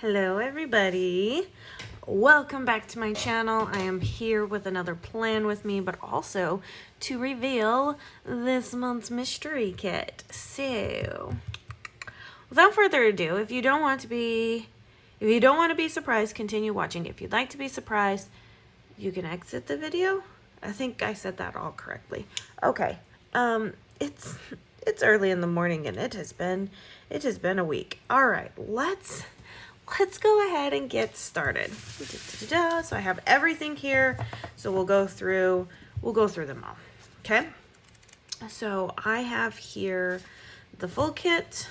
Hello everybody, welcome back to my channel. I am here with another plan with me, but also to reveal this month's mystery kit. So without further ado, if you don't want to be surprised, continue watching. If you'd like to be surprised, you can exit the video. I think I said that all correctly. Okay, it's early in the morning and it has been a week. All right, let's go ahead and get started. So I have everything here. So we'll go through them all. Okay. So I have here the full kit.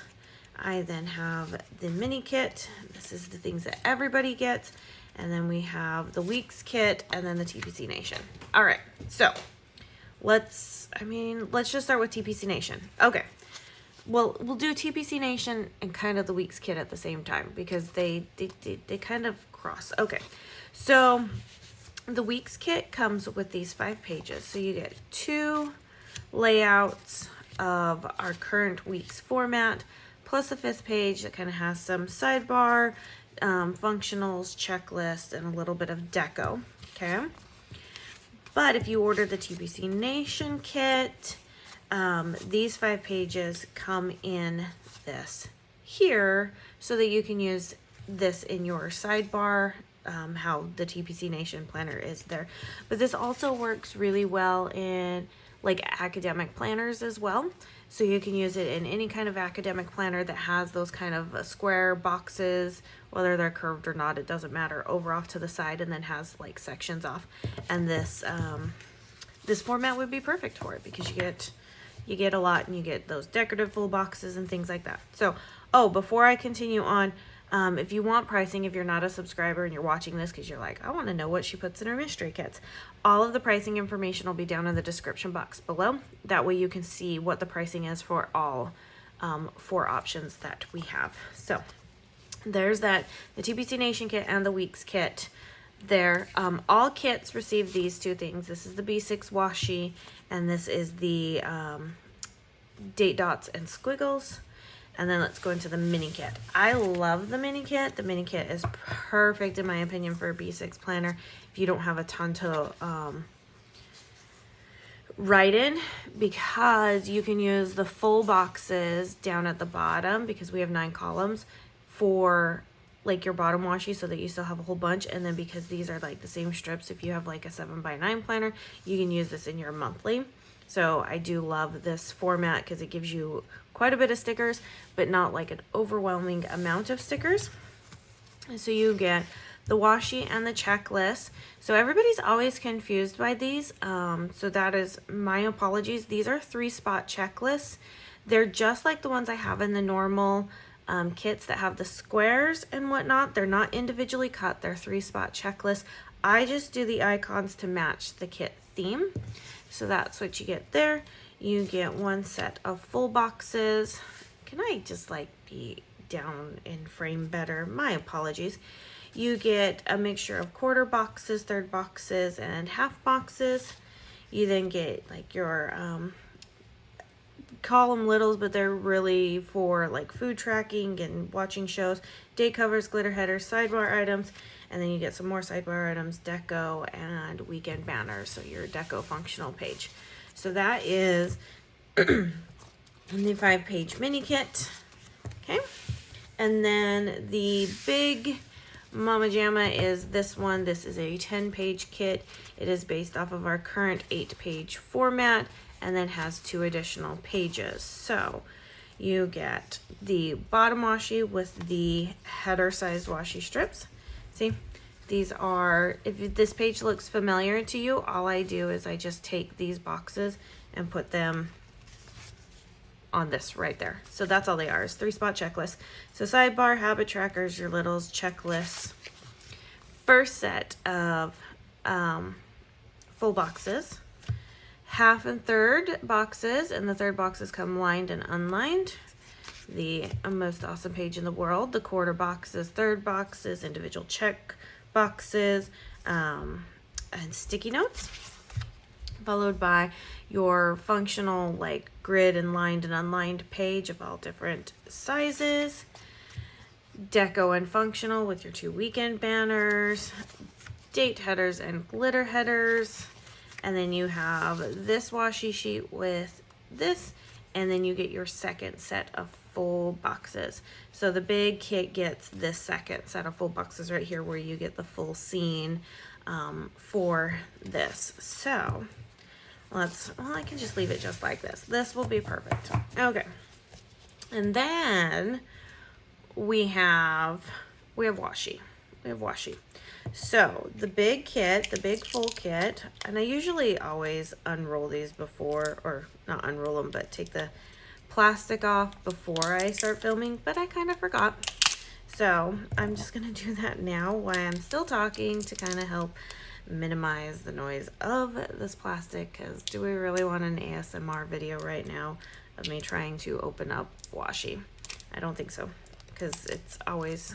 I then have the mini kit. This is the things that everybody gets. And then we have the weeks kit and then the TPCNation. All right. So let's just start with TPCNation. Okay. Well, we'll do TPCNation and kind of the weeks kit at the same time because they kind of cross. Okay, so the weeks kit comes with these 5 pages. So you get 2 layouts of our current week's format, plus a 5th page that kind of has some sidebar, functionals, checklist, and a little bit of deco. Okay, but if you order the TPCNation kit, these 5 pages come in this here so that you can use this in your sidebar, how the TPCNation planner is there. But this also works really well in like academic planners as well. So you can use it in any kind of academic planner that has those kind of square boxes, whether they're curved or not, it doesn't matter, over off to the side, and then has like sections off. And this this format would be perfect for it because you get a lot and you get those decorative full boxes and things like that. So, before I continue on, if you want pricing, if you're not a subscriber and you're watching this because you're like, I want to know what she puts in her mystery kits, all of the pricing information will be down in the description box below. That way you can see what the pricing is for all 4 options that we have. So there's that, the TPCNation kit and the weeks kit. There, all kits receive these 2 things. This is the B6 washi, and this is the date dots and squiggles. And then let's go into the mini kit. I love the mini kit. The mini kit is perfect in my opinion for a B6 planner if you don't have a ton to write in, because you can use the full boxes down at the bottom because we have 9 columns for like your bottom washi so that you still have a whole bunch. And then because these are like the same strips, if you have like a 7x9 planner, you can use this in your monthly. So I do love this format because it gives you quite a bit of stickers, but not like an overwhelming amount of stickers. So you get the washi and the checklist. So everybody's always confused by these. So that is my apologies. These are 3-spot checklists. They're just like the ones I have in the normal kits that have the squares and whatnot. They're not individually cut. They're 3-spot checklists. I just do the icons to match the kit theme. So that's what you get there. You get 1 set of full boxes. Can I just like be down in frame better? My apologies. You get a mixture of quarter boxes, third boxes, and half boxes. You then get like your column littles, but they're really for like food tracking and watching shows, day covers, glitter headers, sidebar items, and then you get some more sidebar items, deco, and weekend banners, so your deco functional page. So that is the 5-page mini kit. Okay, and then the big Mama Jama is this one. This is a 10-page kit. It is based off of our current 8-page format, and then has 2 additional pages. So you get the bottom washi with the header sized washi strips. See, these are, if this page looks familiar to you, all I do is I just take these boxes and put them on this right there. So that's all they are, is 3-spot checklists. So sidebar, habit trackers, your littles, checklists. First set of full boxes, half and third boxes, and the third boxes come lined and unlined. The most awesome page in the world. The quarter boxes, third boxes, individual check boxes, and sticky notes, followed by your functional like grid and lined and unlined page of all different sizes. deco and functional with your 2 weekend banners, date headers and glitter headers. And then you have this washi sheet with this, and then you get your second set of full boxes. So the big kit gets this second set of full boxes right here, where you get the full scene for this. So well, I can just leave it just like this. This will be perfect. Okay. And then we have washi. We have washi. So the big kit, the big full kit, and I usually always unroll these before, or not unroll them, but take the plastic off before I start filming, but I kind of forgot. So I'm just gonna do that now while I'm still talking, to kind of help minimize the noise of this plastic, because do we really want an ASMR video right now of me trying to open up washi? I don't think so, because it's always,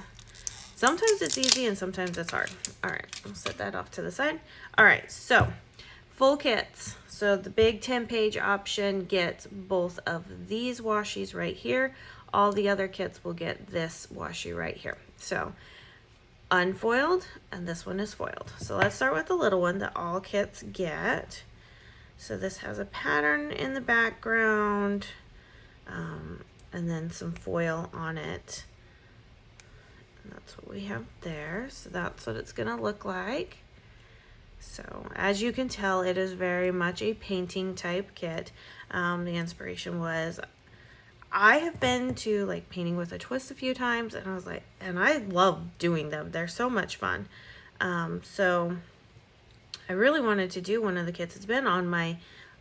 sometimes it's easy and sometimes it's hard. All right, I'll set that off to the side. All right, so full kits. So the big 10-page option gets both of these washis right here. All the other kits will get this washi right here. So unfoiled, and this one is foiled. So let's start with the little one that all kits get. So this has a pattern in the background, and then some foil on it. And that's what we have there. So that's what it's gonna look like. So as you can tell, it is very much a painting type kit. The inspiration was, I have been to like painting with a twist a few times, and I was like, and I love doing them. They're so much fun. So I really wanted to do one of the kits. It's been on my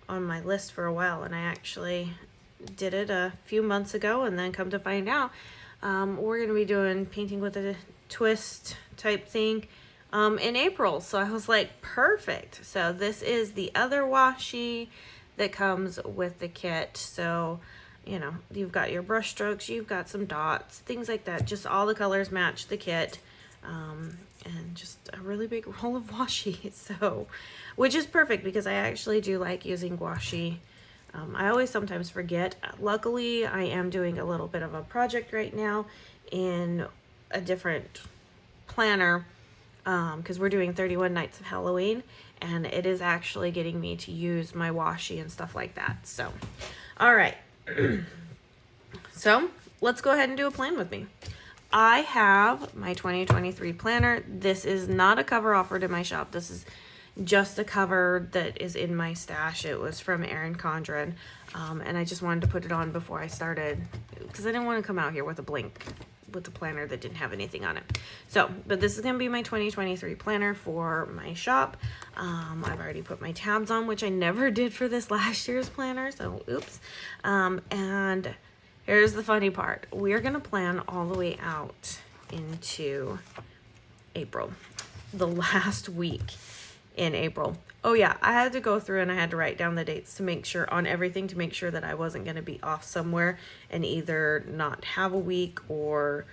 list for a while, and I actually did it a few months ago, and then come to find out, we're going to be doing painting with a twist type thing in April. So I was like, perfect. So this is the other washi that comes with the kit. So, you know, you've got your brush strokes, you've got some dots, things like that. Just all the colors match the kit. And just a really big roll of washi. So, which is perfect, because I actually do like using washi. I always sometimes forget. Luckily, I am doing a little bit of a project right now in a different planner, because we're doing 31 Nights of Halloween, and it is actually getting me to use my washi and stuff like that. So, all right. So let's go ahead and do a plan with me. I have my 2023 planner. This is not a cover offered in my shop. This is just a cover that is in my stash. It was from Erin Condren, and I just wanted to put it on before I started, because I didn't want to come out here with a planner that didn't have anything on it. So, but this is going to be my 2023 planner for my shop. I've already put my tabs on, which I never did for this last year's planner, so oops. And here's the funny part. We're going to plan all the way out into April, the last week in April. Oh yeah, I had to go through and I had to write down the dates to make sure on everything, to make sure that I wasn't going to be off somewhere and either not have a week or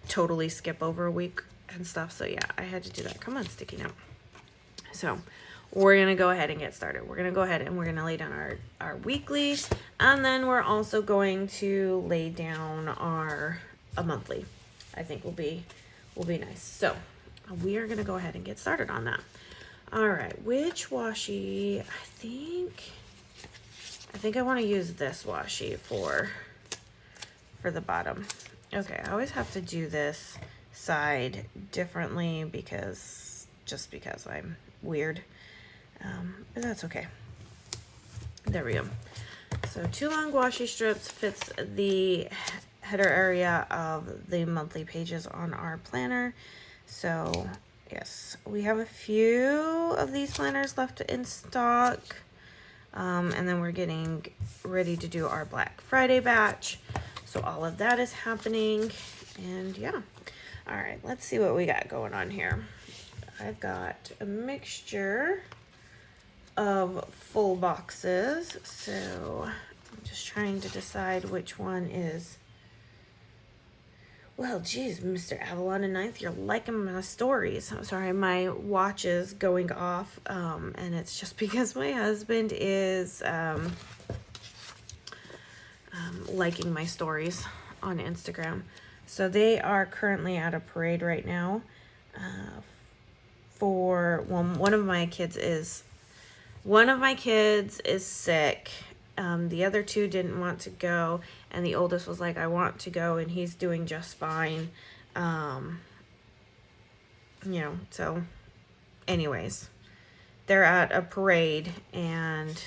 totally skip over a week and stuff. So yeah, I had to do that. Come on, sticky note. So we're going to go ahead and get started. We're going to go ahead and we're going to lay down our weekly, and then we're also going to lay down a monthly. I think will be nice. So we are going to go ahead and get started on that. All right, which washi? I think I want to use this washi for the bottom. Okay, I always have to do this side differently because I'm weird. But that's okay. There we go. So 2 long washi strips fits the header area of the monthly pages on our planner. So yes, we have a few of these planners left in stock. And then we're getting ready to do our Black Friday batch. So all of that is happening. And yeah. All right, let's see what we got going on here. I've got a mixture of full boxes. So I'm just trying to decide which one is. Well, geez, Mr. Avalon and Ninth, you're liking my stories. I'm sorry, my watch is going off, and it's just because my husband is liking my stories. on Instagram. So they are currently at a parade right now. One of my kids is sick. The other two didn't want to go, and the oldest was like, I want to go, and he's doing just fine. So anyways, they're at a parade, and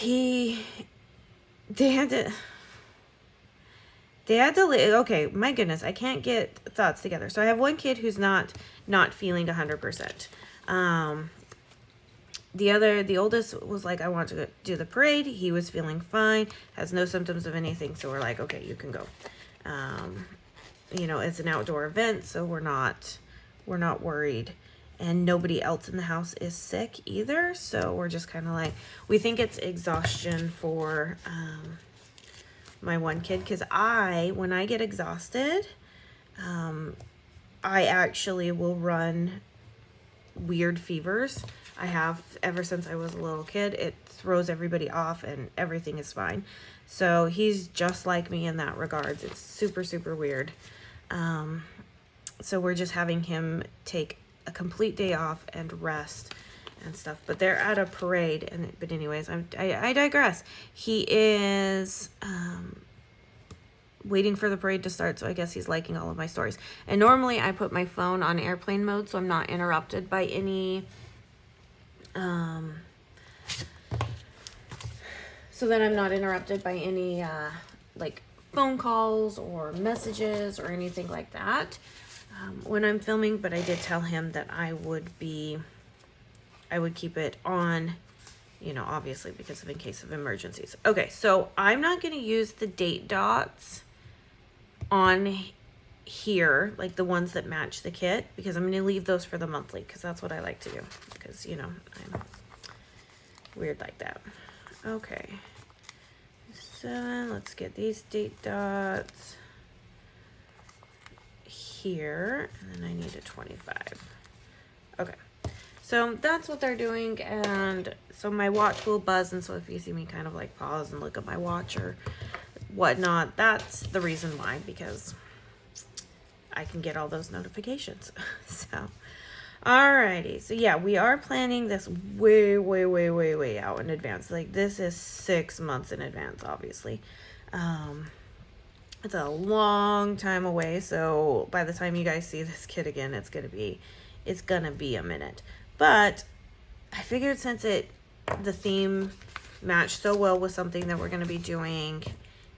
they had to okay, my goodness, I can't get thoughts together. So I have one kid who's not feeling 100%. The oldest was like, I want to do the parade. He was feeling fine, has no symptoms of anything. So we're like, okay, you can go. It's an outdoor event, so we're not worried. And nobody else in the house is sick either. So we're just kind of like, we think it's exhaustion for my one kid. Because when I get exhausted, I actually will run weird fevers. I have ever since I was a little kid. It throws everybody off and everything is fine. So he's just like me in that regards. It's super, super weird. So we're just having him take a complete day off and rest and stuff. But they're at a parade. But anyways, I digress. He is waiting for the parade to start, so I guess he's liking all of my stories. And normally I put my phone on airplane mode so I'm not interrupted by any like phone calls or messages or anything like that when I'm filming. But I did tell him that I would keep it on, obviously because of in case of emergencies. Okay, so I'm not going to use the date dots on here, like the ones that match the kit, because I'm going to leave those for the monthly, because that's what I like to do, because I'm weird like that. Okay, so let's get these date dots here, and then I need a 25. Okay, so that's what they're doing. And so my watch will buzz, and so if you see me kind of like pause and look at my watch or whatnot, that's the reason why, because I can get all those notifications. So alrighty, so yeah, we are planning this way out in advance. Like, this is 6 months in advance, obviously. It's a long time away, so by the time you guys see this kid again, it's gonna be a minute. But I figured since the theme matched so well with something that we're gonna be doing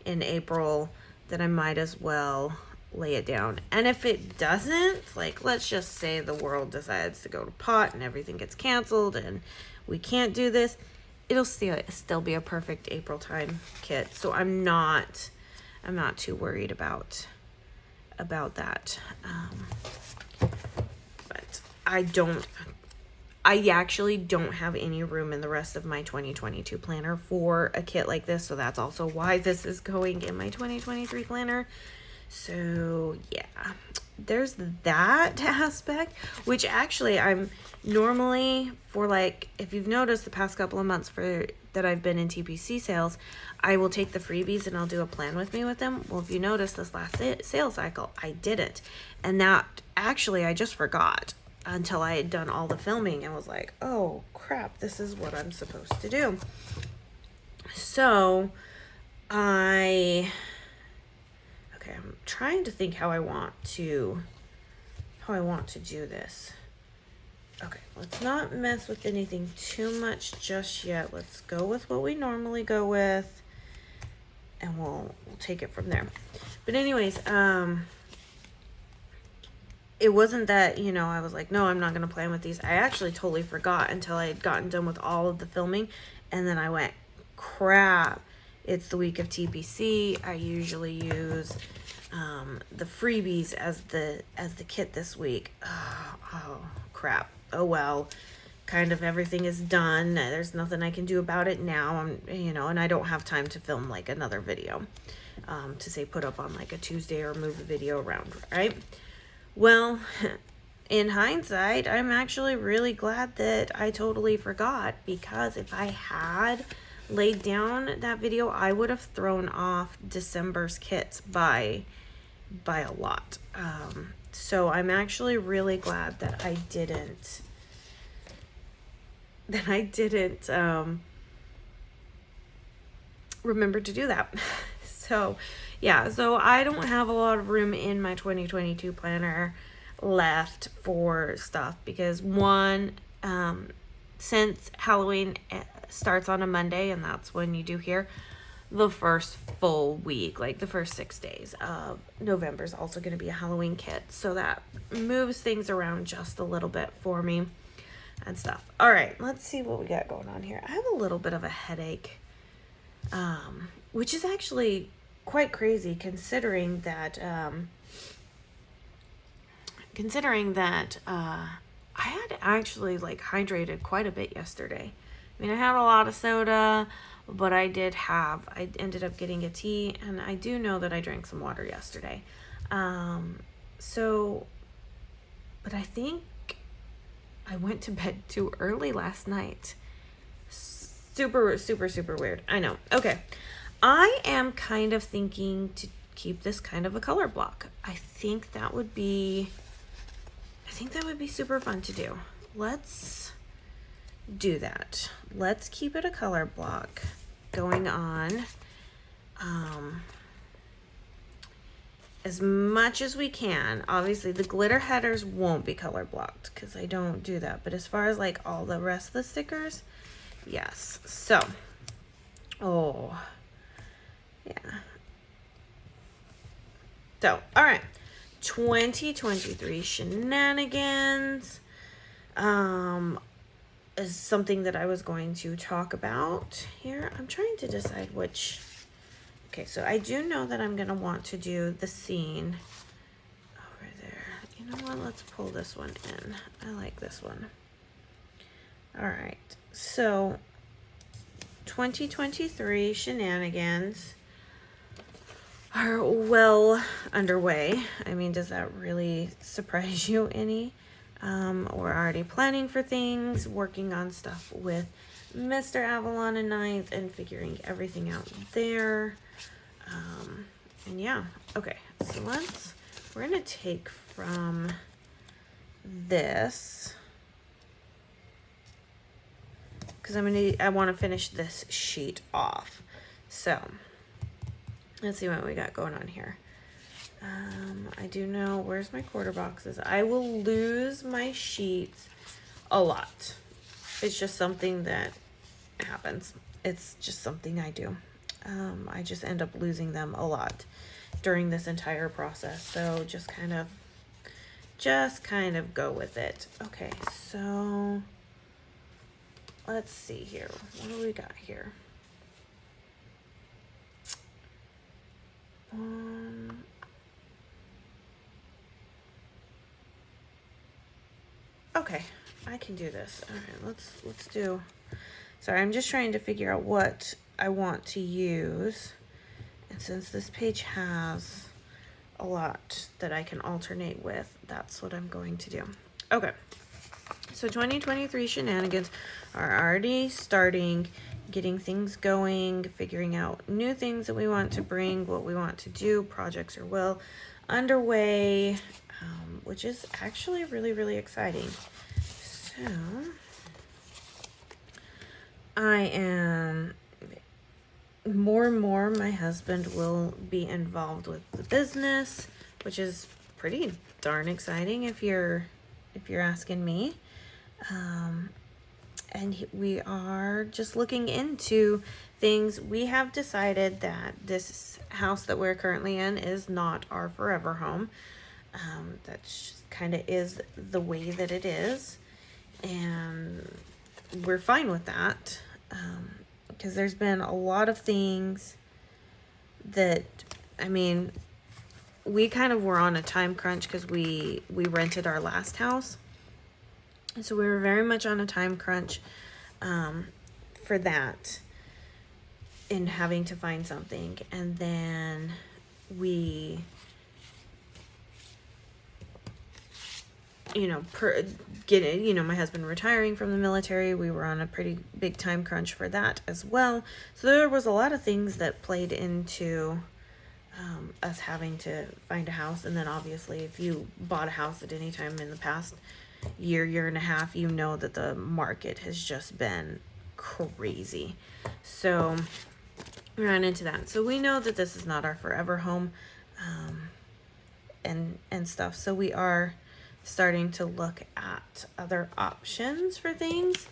in April, that I might as well lay it down. And if it doesn't, like, let's just say the world decides to go to pot and everything gets canceled and we can't do this, it'll still be a perfect April time kit. So I'm not too worried about that. But I actually don't have any room in the rest of my 2022 planner for a kit like this. So that's also why this is going in my 2023 planner. So yeah, there's that aspect, which actually I'm normally, for like, if you've noticed the past couple of months that I've been in TPC sales, I will take the freebies and I'll do a plan with me with them. Well, if you notice this last sales cycle, I didn't. And that actually, I just forgot until I had done all the filming and was like, oh crap, this is what I'm supposed to do. So I'm trying to think how I want to do this. Okay, let's not mess with anything too much just yet. Let's go with what we normally go with, and we'll take it from there. But anyways, it wasn't that, I was like, no, I'm not going to plan with these. I actually totally forgot until I had gotten done with all of the filming. And then I went, crap, it's the week of TPC. I usually use the freebies as the kit this week. Oh, crap. Oh, well, kind of everything is done. There's nothing I can do about it now. And I don't have time to film like another video to say put up on like a Tuesday or move the video around, right? Well, in hindsight, I'm actually really glad that I totally forgot, because if I had laid down that video, I would have thrown off December's kits by a lot. So I'm actually really glad that I didn't remember to do that. So yeah, so I don't have a lot of room in my 2022 planner left for stuff because one, since Halloween starts on a Monday, and that's when you do here, the first full week, like the first 6 days of November is also going to be a Halloween kit. So that moves things around just a little bit for me and stuff. All right, let's see what we got going on here. I have a little bit of a headache, which is actually quite crazy considering that, I had actually like hydrated quite a bit yesterday. I mean, I had a lot of soda, but I ended up getting a tea, and I do know that I drank some water yesterday. But I think I went to bed too early last night. Super, super, super weird. I know. Okay. I am kind of thinking to keep this kind of a color block. I think that would be super fun to do. Let's do that. Let's keep it a color block going on as much as we can. Obviously the glitter headers won't be color blocked because I don't do that, but as far as like all the rest of the stickers, yes. So yeah, so all right, 2023 shenanigans is something that I was going to talk about here. I'm trying to decide which. Okay, so I do know that I'm going to want to do the scene over there. You know what? Let's pull this one in. I like this one. All right, so 2023 shenanigans are well underway. I mean, does that really surprise you any? We're already planning for things, working on stuff with Mr. Avalon and Ninth and figuring everything out there. And yeah, okay, so we're gonna take from this because I want to finish this sheet off. So let's see what we got going on here. I do know, where's my quarter boxes? I will lose my sheets a lot. It's just something that happens. It's just something I do. I just end up losing them a lot during this entire process. So just kind of go with it. Okay, so let's see here. What do we got here? Okay, I can do this. All right, let's do. Sorry, I'm just trying to figure out what I want to use. And since this page has a lot that I can alternate with, that's what I'm going to do. Okay, so 2023 shenanigans are already starting, getting things going, figuring out new things that we want to bring, what we want to do. Projects are well underway, which is actually really, really exciting. So I am more and more, my husband will be involved with the business, which is pretty darn exciting if you're asking me. And we are just looking into things. We have decided that this house that we're currently in is not our forever home. That just kind of is the way that it is, and we're fine with that. Because there's been a lot of things that, I mean, we kind of were on a time crunch because we rented our last house. And so we were very much on a time crunch for that, in having to find something. And then you know, getting, you know, my husband retiring from the military, we were on a pretty big time crunch for that as well. So there was a lot of things that played into us having to find a house. And then obviously if you bought a house at any time in the past year and a half, you know that the market has just been crazy. So we ran into that. So we know that this is not our forever home, and stuff. So we are starting to look at other options for things.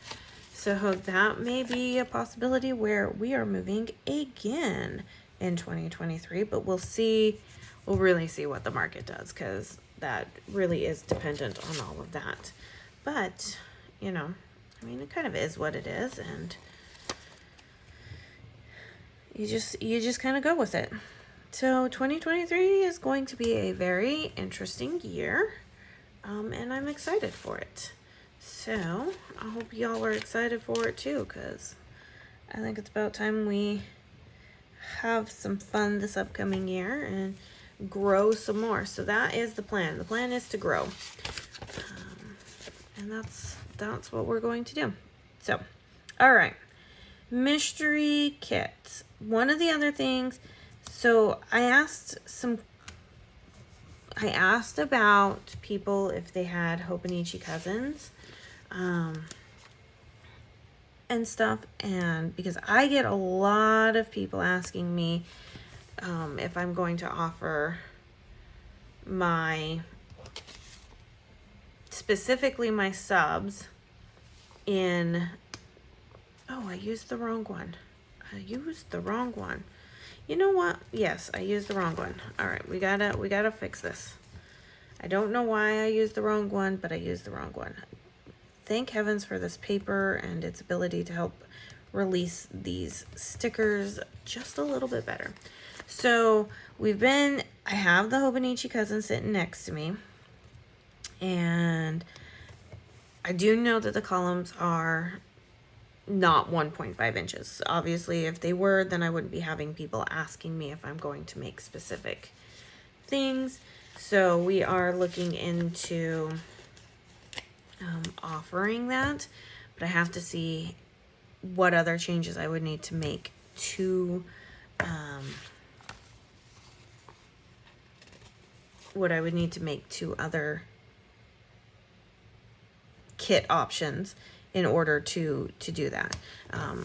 So that may be a possibility where we are moving again in 2023, but we'll see. We'll really see what the market does, because that really is dependent on all of that. But, you know, I mean, it kind of is what it is, and you just kind of go with it. So 2023 is going to be a very interesting year, and I'm excited for it. So I hope y'all are excited for it too, because I think it's about time we have some fun this upcoming year and grow some more. So that is the plan. The plan is to grow, and that's what we're going to do. So, all right, mystery kits. One of the other things, so I asked about people if they had Hobonichi cousins, and stuff, and because I get a lot of people asking me if I'm going to offer specifically my subs in, oh, I used the wrong one. You know what? Yes, I used the wrong one. All right, we gotta fix this. I don't know why I used the wrong one, but I used the wrong one. Thank heavens for this paper and its ability to help release these stickers just a little bit better. So I have the Hobonichi cousin sitting next to me, and I do know that the columns are not 1.5 inches. Obviously, if they were, then I wouldn't be having people asking me if I'm going to make specific things. So we are looking into offering that, but I have to see what other changes I would need to make to other kit options in order to do that.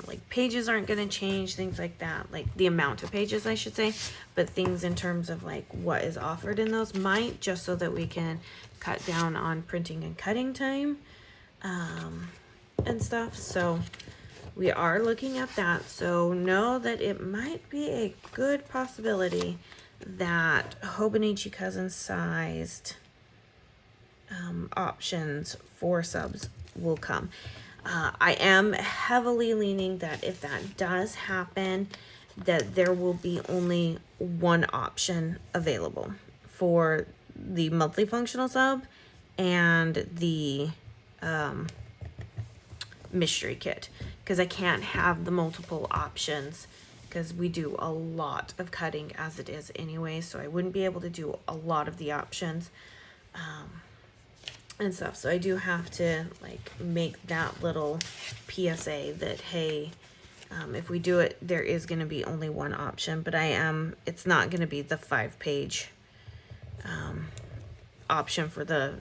Like pages aren't going to change, things like that, like the amount of pages I should say, but things in terms of like what is offered in those might, just so that we can cut down on printing and cutting time and stuff. So we are looking at that. So know that it might be a good possibility that Hobonichi cousin sized options for subs will come. I am heavily leaning that if that does happen, that there will be only one option available for the monthly functional sub and the mystery kit, because I can't have the multiple options, because we do a lot of cutting as it is anyway, so I wouldn't be able to do a lot of the options and stuff. So I do have to like make that little PSA that, hey, if we do it, there is going to be only one option, but it's not going to be the 5-page option for the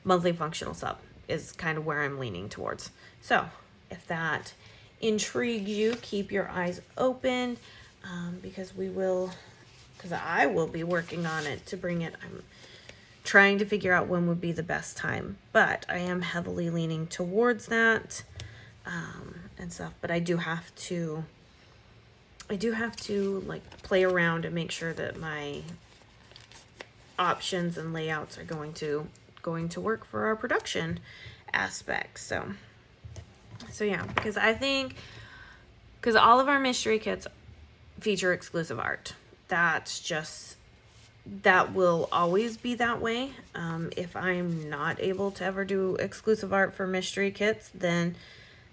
monthly functional sub is kind of where I'm leaning towards. So if that intrigues you, keep your eyes open, because I will be working on it to bring it. I'm trying to figure out when would be the best time, but I am heavily leaning towards that and stuff. But I do have to like play around and make sure that my options and layouts are going to work for our production aspects. So yeah, because all of our mystery kits feature exclusive art. That will always be that way. If I'm not able to ever do exclusive art for mystery kits, then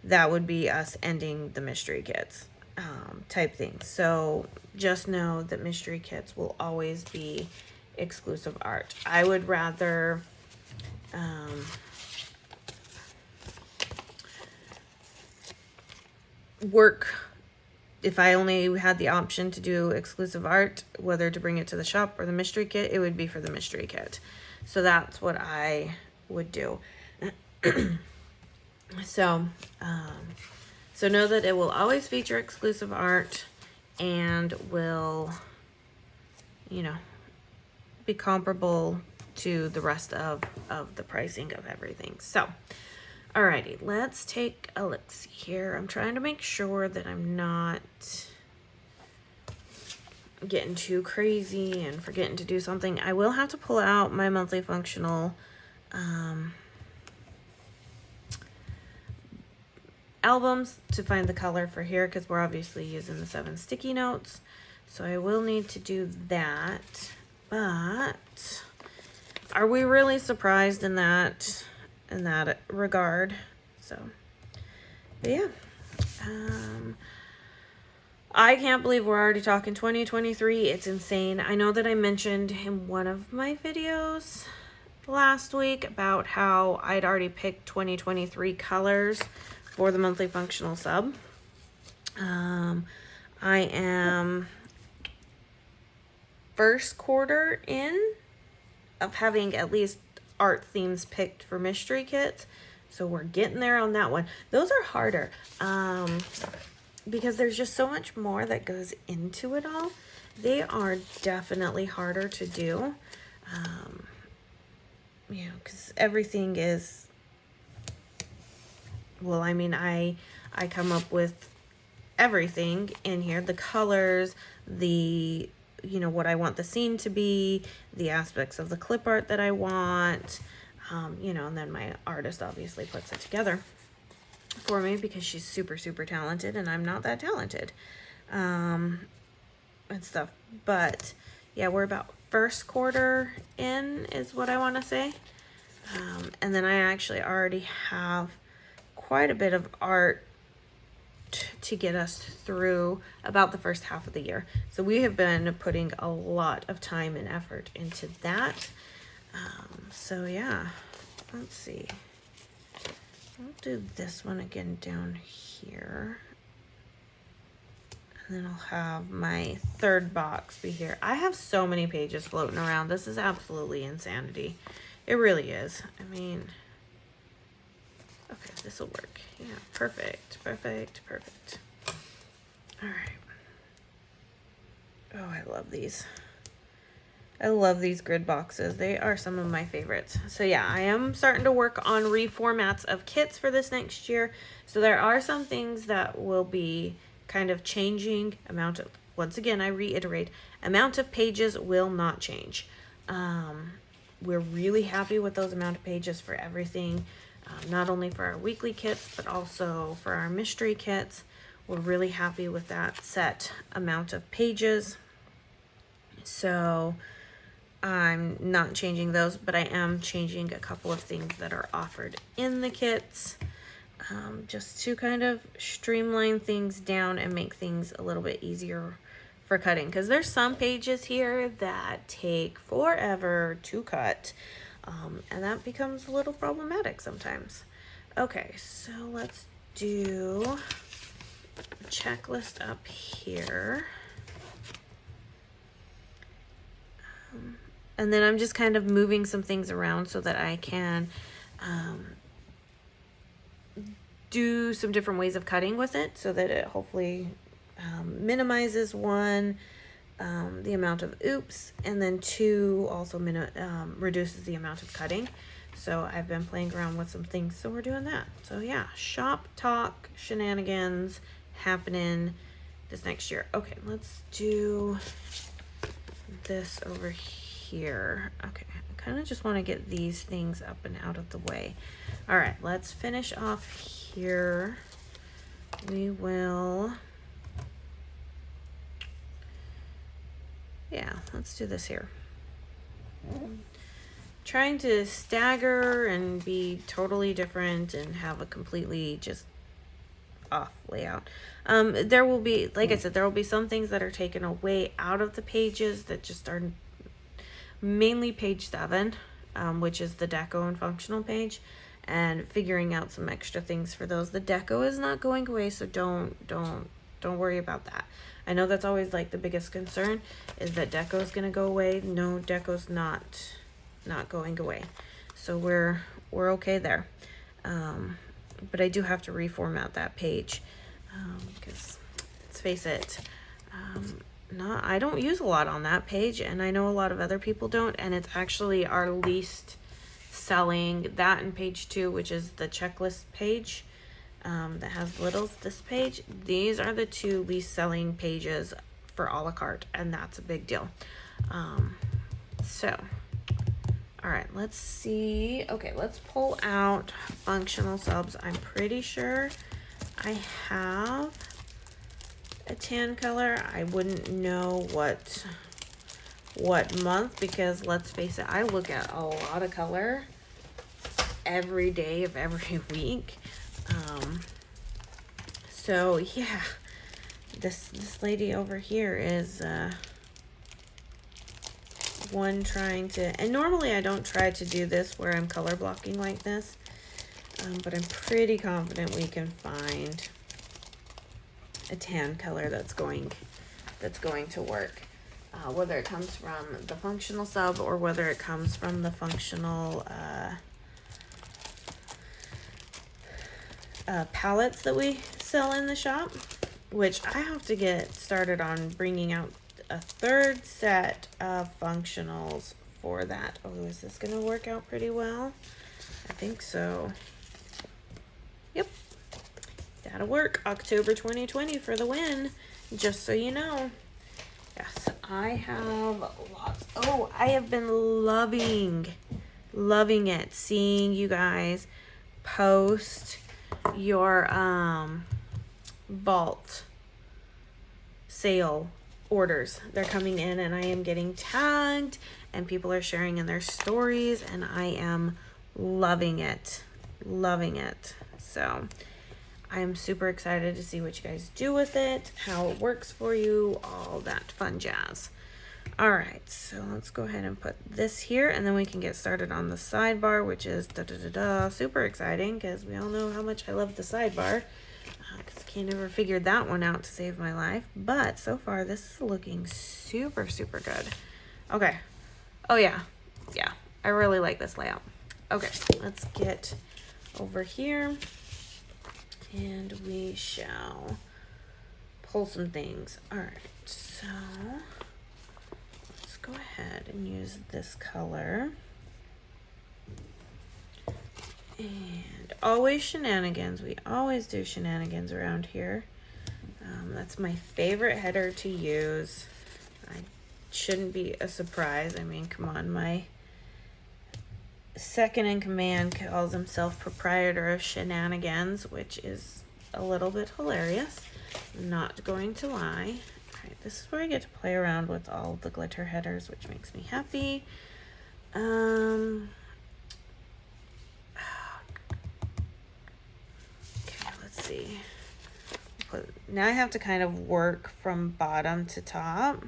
that would be us ending the mystery kits type thing. So just know that mystery kits will always be exclusive art. I would rather work, if I only had the option to do exclusive art, whether to bring it to the shop or the mystery kit, it would be for the mystery kit. So that's what I would do. So know that it will always feature exclusive art and will, you know, be comparable to the rest of the pricing of everything. So, alrighty, let's take a look here. I'm trying to make sure that I'm not getting too crazy and forgetting to do something. I will have to pull out my monthly functional albums to find the color for here, because we're obviously using the 7 sticky notes. So I will need to do that. But are we really surprised in that regard? So, but yeah. I can't believe we're already talking 2023. It's insane. I know that I mentioned in one of my videos last week about how I'd already picked 2023 colors for the monthly functional sub. I am first quarter in of having at least art themes picked for mystery kits. So we're getting there on that one. Those are harder because there's just so much more that goes into it all. They are definitely harder to do. You know, because everything is, well, I mean, I come up with everything in here, the colors, the, you know, what I want the scene to be, the aspects of the clip art that I want, you know, and then my artist obviously puts it together for me because she's super, super talented and I'm not that talented, and stuff. But yeah, we're about first quarter in is what I want to say. And then I actually already have quite a bit of art to get us through about the first half of the year. So we have been putting a lot of time and effort into that. So yeah, let's see. I'll do this one again down here. And then I'll have my third box be here. I have so many pages floating around. This is absolutely insanity. It really is. I mean, okay, this will work. Yeah, perfect, perfect, perfect. All right. Oh, I love these. I love these grid boxes. They are some of my favorites. So yeah, I am starting to work on reformats of kits for this next year. So there are some things that will be kind of changing. Amount of, once again, I reiterate, amount of pages will not change. We're really happy with those amount of pages for everything. Not only for our weekly kits, but also for our mystery kits. We're really happy with that set amount of pages. So I'm not changing those, but I am changing a couple of things that are offered in the kits, just to kind of streamline things down and make things a little bit easier for cutting. Because there's some pages here that take forever to cut. And that becomes a little problematic sometimes. Okay, so let's do a checklist up here. And then I'm just kind of moving some things around so that I can do some different ways of cutting with it so that it hopefully minimizes one, the amount of oops, and then two, also reduces the amount of cutting. So I've been playing around with some things, so we're doing that. So yeah, shop talk shenanigans happening this next year. Okay, let's do this over here. Okay, I kind of just want to get these things up and out of the way. All right, let's finish off here. We will, yeah, let's do this here. Trying to stagger and be totally different and have a completely just off layout. There will be, like I said, there will be some things that are taken away out of the pages that just are mainly page 7, which is the deco and functional page, and figuring out some extra things for those. The deco is not going away, so don't worry about that. I know that's always like the biggest concern, is that deco is going to go away. No, deco's not going away, so we're okay there. But I do have to reformat that page, because let's face it, I don't use a lot on that page, and I know a lot of other people don't, and it's actually our least selling. That and page 2, which is the checklist page, that has littles. This page, these are the 2 least selling pages for a la carte, and that's a big deal. So all right, let's see. Okay, let's pull out functional subs. I'm pretty sure I have a tan color. I wouldn't know what month, because let's face it, I look at a lot of color every day of every week. So yeah, this lady over here is one trying to, and normally I don't try to do this where I'm color blocking like this, but I'm pretty confident we can find a tan color that's going to work, whether it comes from the functional sub or whether it comes from the functional palettes that we sell in the shop, which I have to get started on bringing out a 3rd set of functionals for that. Oh, is this gonna work out pretty well? I think so. Yep, that'll work. October 2020 for the win, just so you know. Yes, I have lots. Oh, I have been loving it, seeing you guys post your vault sale orders. They're coming in, and I am getting tagged, and people are sharing in their stories, and I am loving it. So I am super excited to see what you guys do with it, how it works for you, all that fun jazz. All right, so let's go ahead and put this here, and then we can get started on the sidebar, which is super exciting, because we all know how much I love the sidebar. Because I can't ever figure that one out to save my life. But so far, this is looking super good. Okay. Oh, yeah. Yeah. I really like this layout. Okay. Let's get over here. And we shall pull some things. All right. So let's go ahead and use this color. And always shenanigans. We always do shenanigans around here. That's my favorite header to use. I shouldn't be a surprise. I mean, come on. My second in command calls himself proprietor of shenanigans, which is a little bit hilarious. Not going to lie. All right, this is where I get to play around with all of the glitter headers, which makes me happy. See, now I have to kind of work from bottom to top,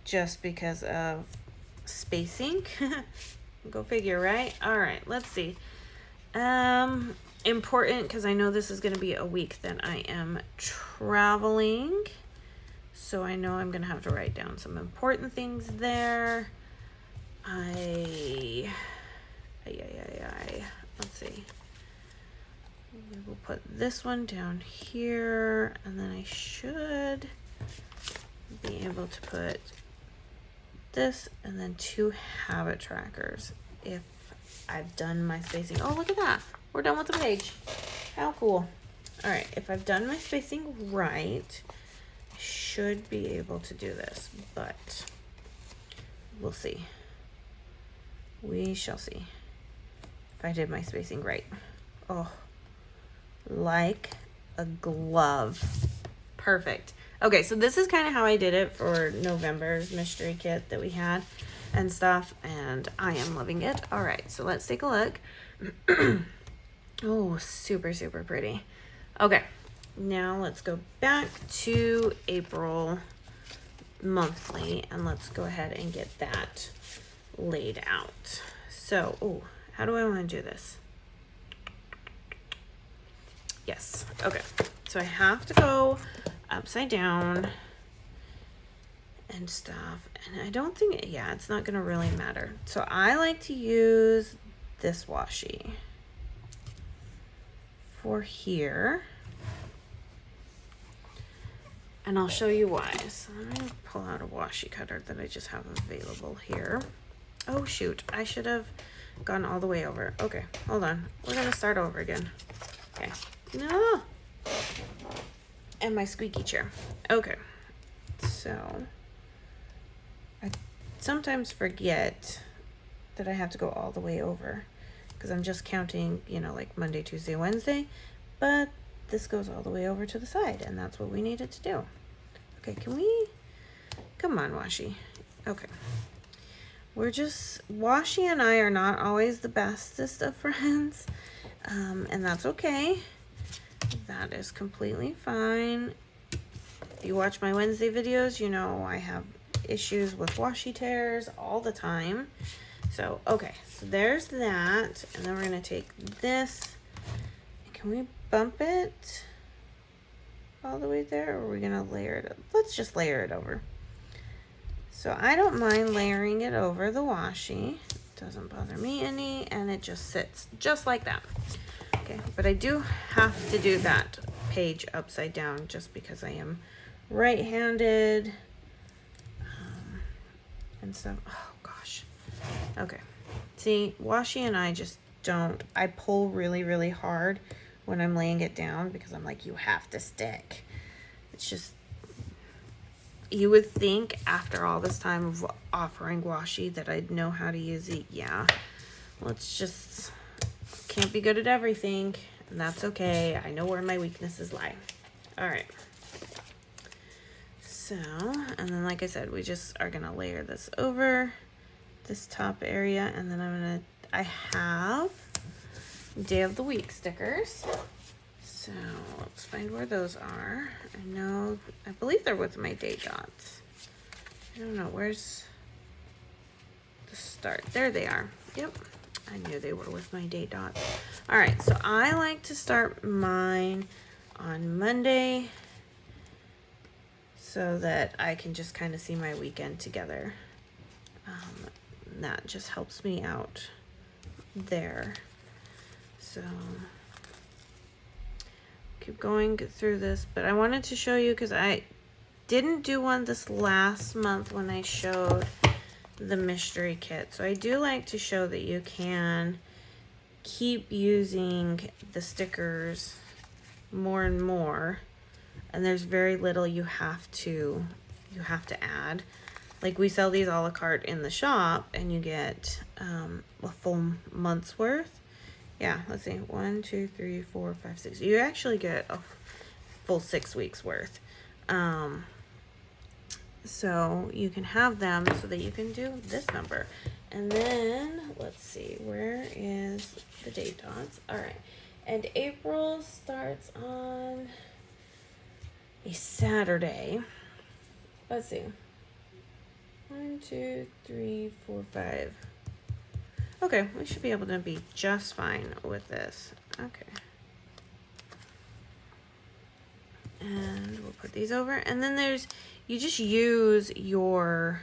just because of spacing. Go figure, right? All right, let's see. Important, because I know this is going to be a week that I am traveling, so I know I'm going to have to write down some important things there. Let's see. We will put this one down here, and then I should be able to put this and then 2 habit trackers if I've done my spacing. Oh, look at that. We're done with the page. How cool. All right, if I've done my spacing right, I should be able to do this, but we'll see. We shall see if I did my spacing right. Oh, like a glove. Perfect. Okay, so this is kind of how I did it for November's mystery kit that we had and stuff, and I am loving it. All right, so let's take a look. Oh, super pretty. Okay, now let's go back to April monthly, and let's go ahead and get that laid out. So, oh, how do I want to do this? Yes, okay. So I have to go upside down and stuff, and I don't think, yeah, it's not gonna really matter. So I like to use this washi for here, and I'll show you why. So I'm gonna pull out a washi cutter that I just have available here. Oh shoot, I should have gone all the way over. Okay, hold on, we're gonna start over again. Okay, no, and my squeaky chair. Okay, so I sometimes forget that I have to go all the way over because I'm just counting, you know, like Monday, Tuesday, Wednesday, but this goes all the way over to the side, and that's what we needed to do. Okay, can we, come on, washi. Okay, we're just, washi and I are not always the bestest of friends, and that's okay. That is completely fine. If you watch my Wednesday videos, you know I have issues with washi tears all the time. So, okay, so there's that. And then we're going to take this. Can we bump it all the way there? Or are we going to layer it? Let's just layer it over. So I don't mind layering it over the washi. It doesn't bother me any. And it just sits just like that. Okay, but I do have to do that page upside down just because I am right-handed and stuff. Oh gosh. Okay, see, washi and I just don't, I pull really, really hard when I'm laying it down because I'm like, you have to stick. It's just, you would think after all this time of offering washi that I'd know how to use it. Yeah, let's just, can't be good at everything, and that's okay. I know where my weaknesses lie. All right. So, and then like I said, we just are gonna layer this over this top area, and then I have day of the week stickers. So let's find where those are. I believe they're with my date dots. I don't know, where's the start? There they are. Yep, I knew they were with my date dots. All right, so I like to start mine on Monday so that I can just kind of see my weekend together. That just helps me out there. So keep going through this, but I wanted to show you because I didn't do one this last month when I showed the mystery kit. So I do like to show that you can keep using the stickers more and more, and there's very little you have to add. Like, we sell these a la carte in the shop, and you get a full month's worth. Yeah, let's see, 1, 2, 3, 4, 5, 6. You actually get a full 6 weeks worth. So you can have them so that you can do this number. And then let's see, where is the date dots? All right, and April starts on a Saturday. Let's see. 1, 2, 3, 4, 5. Okay, we should be able to be just fine with this. Okay. And we'll put these over. And then there's, you just use your,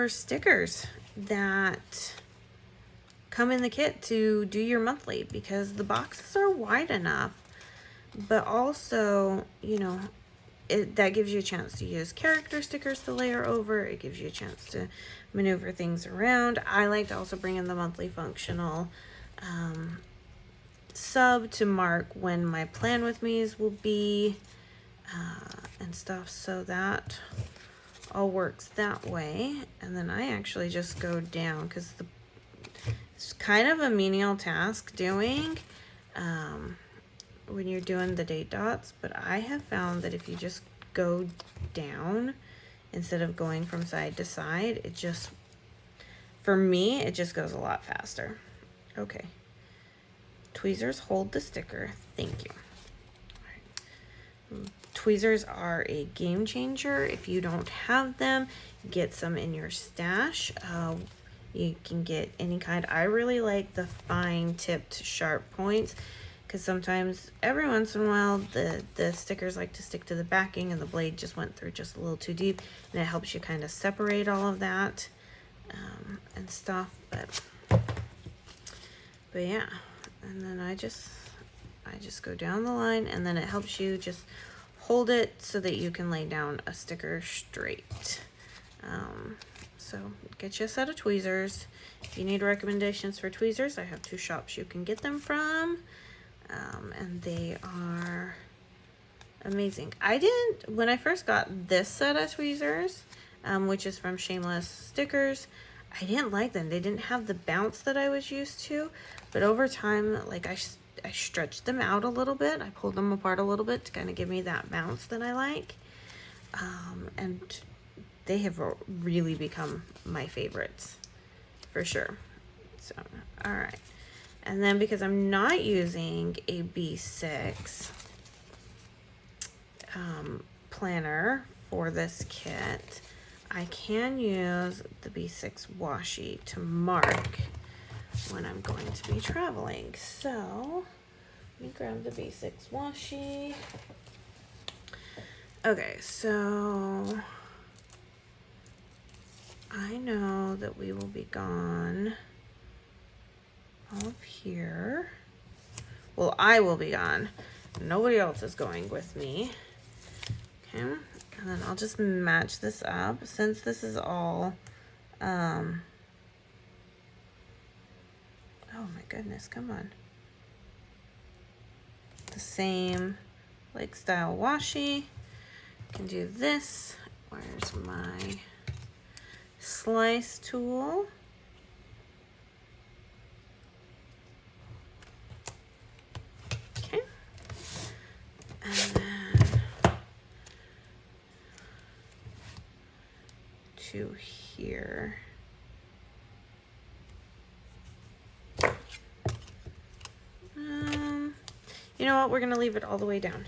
stickers that come in the kit to do your monthly, because the boxes are wide enough, but also, you know, that gives you a chance to use character stickers to layer over. It gives you a chance to maneuver things around. I like to also bring in the monthly functional sub to mark when my plan with me's will be and stuff, so that all works that way. And then I actually just go down because it's kind of a menial task doing when you're doing the date dots, but I have found that if you just go down instead of going from side to side, it just, for me, it just goes a lot faster. Okay. Tweezers hold the sticker. Thank you. Tweezers are a game changer. If you don't have them, get some in your stash. You can get any kind. I really like the fine tipped sharp points, because sometimes every once in a while the stickers like to stick to the backing and the blade just went through just a little too deep, and it helps you kind of separate all of that and stuff. But yeah, and then I just go down the line, and then it helps you just hold it so that you can lay down a sticker straight. So get you a set of tweezers. If you need recommendations for tweezers, I have 2 shops you can get them from, and they are amazing. When I first got this set of tweezers, which is from Shameless Stickers, I didn't like them. They didn't have the bounce that I was used to, but over time, like I stretched them out a little bit. I pulled them apart a little bit to kind of give me that bounce that I like. And they have really become my favorites for sure. So, all right. And then because I'm not using a B6 planner for this kit, I can use the B6 washi to mark when I'm going to be traveling. So let me grab the B6 washi. Okay, so I know that we will be gone up here. Well, I will be gone. Nobody else is going with me. Okay, and then I'll just match this up since this is all oh my goodness, come on. The same like style washi. Can do this. Where's my slice tool? Okay. And then to here. You know what? We're gonna leave it all the way down.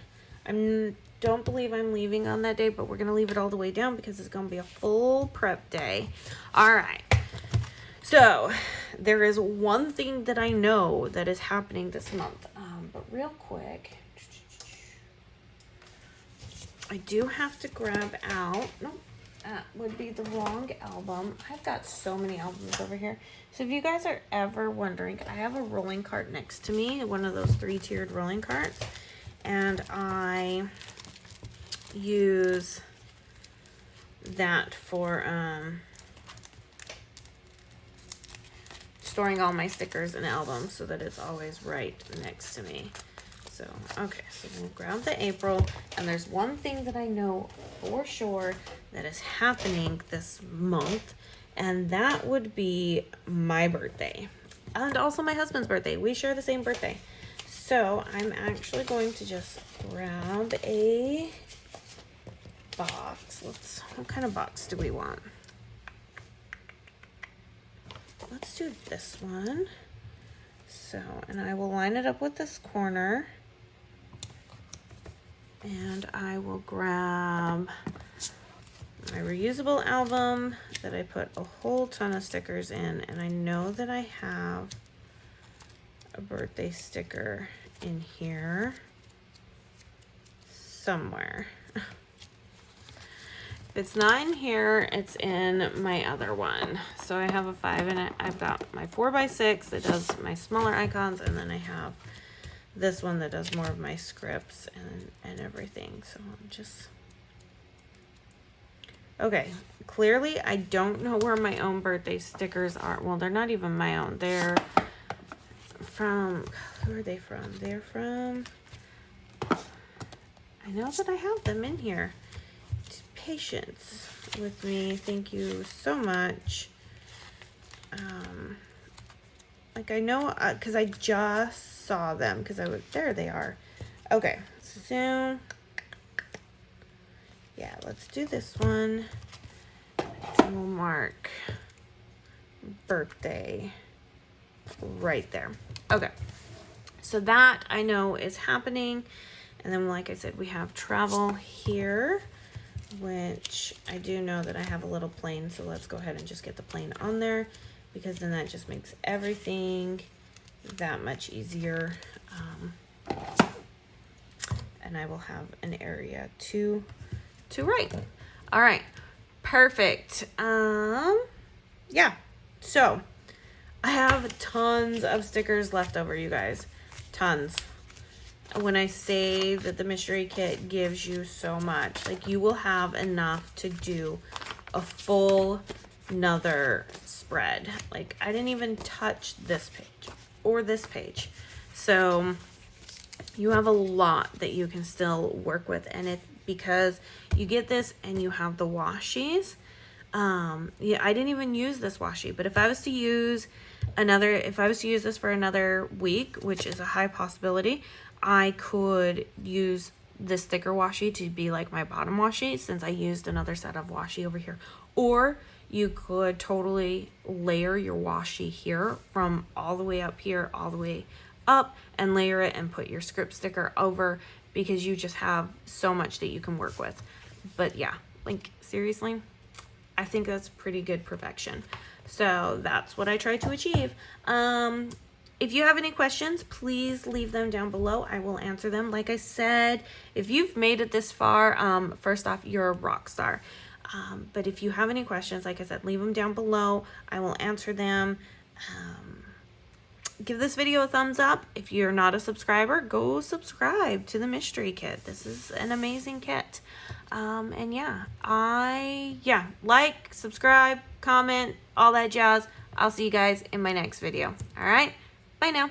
Don't believe I'm leaving on that day, but we're gonna leave it all the way down because it's gonna be a full prep day. All right. So there is one thing that I know that is happening this month, but real quick, I do have to grab out. Nope, that would be the wrong album. I've got so many albums over here. So if you guys are ever wondering, I have a rolling cart next to me, one of those 3-tiered rolling carts, and I use that for storing all my stickers and albums so that it's always right next to me. So, okay, so we'll grab the April, and there's one thing that I know for sure that is happening this month, and that would be my birthday and also my husband's birthday. We share the same birthday. So I'm actually going to just grab a box. What kind of box do we want? Let's do this one. So, and I will line it up with this corner. And I will grab my reusable album that I put a whole ton of stickers in. And I know that I have a birthday sticker in here somewhere. If it's not in here, it's in my other one. So I have a 5 in it. I've got my 4x6 that does my smaller icons, and then I have this one that does more of my scripts and everything. So I'm just... Okay, clearly I don't know where my own birthday stickers are. Well, they're not even my own. They're from... Who are they from? They're from... I know that I have them in here. Patience with me. Thank you so much. Like I know, because I just saw them because there they are. Okay, so yeah, let's do this one. And we'll mark birthday right there. Okay, So that I know is happening. And then, like I said, we have travel here, which I do know that I have a little plane. So let's go ahead and just get the plane on there, because then that just makes everything that much easier. And I will have an area to write. All right, perfect. Yeah, so I have tons of stickers left over, you guys, tons. When I say that the mystery kit gives you so much, like, you will have enough to do a full another spread. Like, I didn't even touch this page or this page. So you have a lot that you can still work with, and it because you get this and you have the washies. Yeah, I didn't even use this washi, but if I was to use this for another week, which is a high possibility, I could use this thicker washi to be like my bottom washi, since I used another set of washi over here. Or you could totally layer your washi here from all the way up here, all the way up, and layer it and put your script sticker over, because you just have so much that you can work with. But yeah, like, seriously, I think that's pretty good perfection. So that's what I tried to achieve. If you have any questions, please leave them down below. I will answer them. Like I said, if you've made it this far, first off, you're a rock star. But if you have any questions, like I said, leave them down below. I will answer them. Give this video a thumbs up. If you're not a subscriber, go subscribe to the mystery kit. This is an amazing kit. And yeah, like, subscribe, comment, all that jazz. I'll see you guys in my next video. All right, bye now.